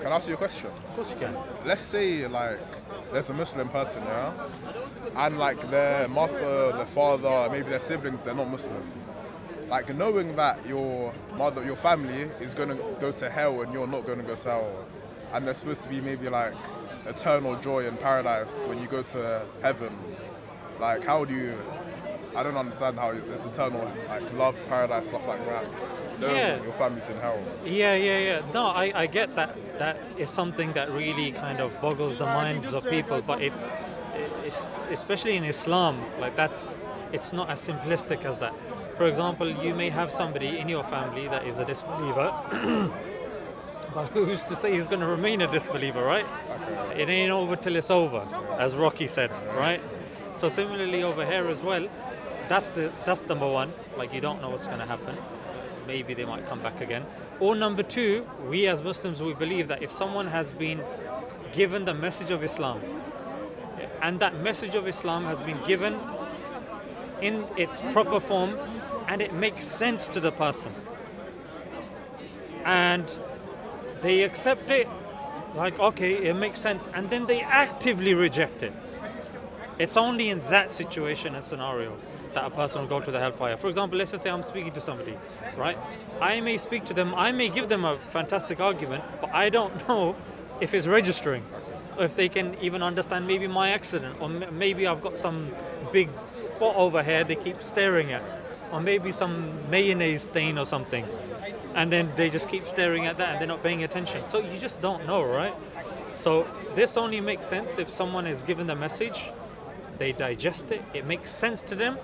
Can I ask you a question? Of course you can. Let's say like there's a Muslim person, yeah, and like their mother, their father, maybe their siblings, they're not Muslim. Like knowing that your mother, your family is gonna go to hell and you're not gonna go to hell, and there's supposed to be maybe like eternal joy in paradise when you go to heaven. Like how do you? I don't understand how there's eternal like love, paradise, stuff like that. Knowing Yeah. your family's in hell. Yeah. No, I get that. That is something that really kind of boggles the minds of people, but it's especially in Islam, like it's not as simplistic as that. For example, you may have somebody in your family that is a disbeliever, but who's to say he's going to remain a disbeliever, right? Okay. It ain't over till it's over, as Rocky said, right? So similarly over here as well, that's number one. Like you don't know what's going to happen. Maybe they might come back again. Or number two, we as Muslims, we believe that if someone has been given the message of Islam, and that message of Islam has been given in its proper form, and it makes sense to the person, and they accept it, like, okay, it makes sense, and then they actively reject it. It's only in that situation and scenario that a person will go to the hellfire. For example, let's just say I'm speaking to somebody, right? I may speak to them, I may give them a fantastic argument, but I don't know if it's registering, or if they can even understand maybe my accident, or maybe I've got some big spot over here they keep staring at, or maybe some mayonnaise stain or something, and then they just keep staring at that and they're not paying attention. So you just don't know, right? So this only makes sense if someone is given the message, they digest it, it makes sense to them,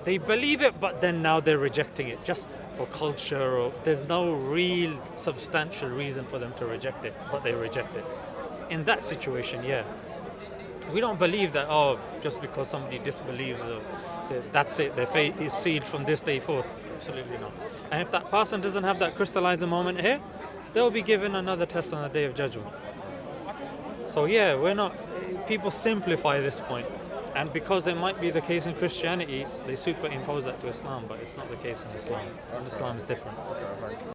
they believe it, but then now they're rejecting it just for culture, or there's no real substantial reason for them to reject it, but they reject it. In that situation, yeah. We don't believe that, just because somebody disbelieves, that's it, their fate is sealed from this day forth. Absolutely not. And if that person doesn't have that crystallizing moment here, they'll be given another test on the Day of Judgment. So yeah, people simplify this point. And because it might be the case in Christianity, they superimpose that to Islam, but it's not the case in Islam. And Islam is different. Okay, thank you.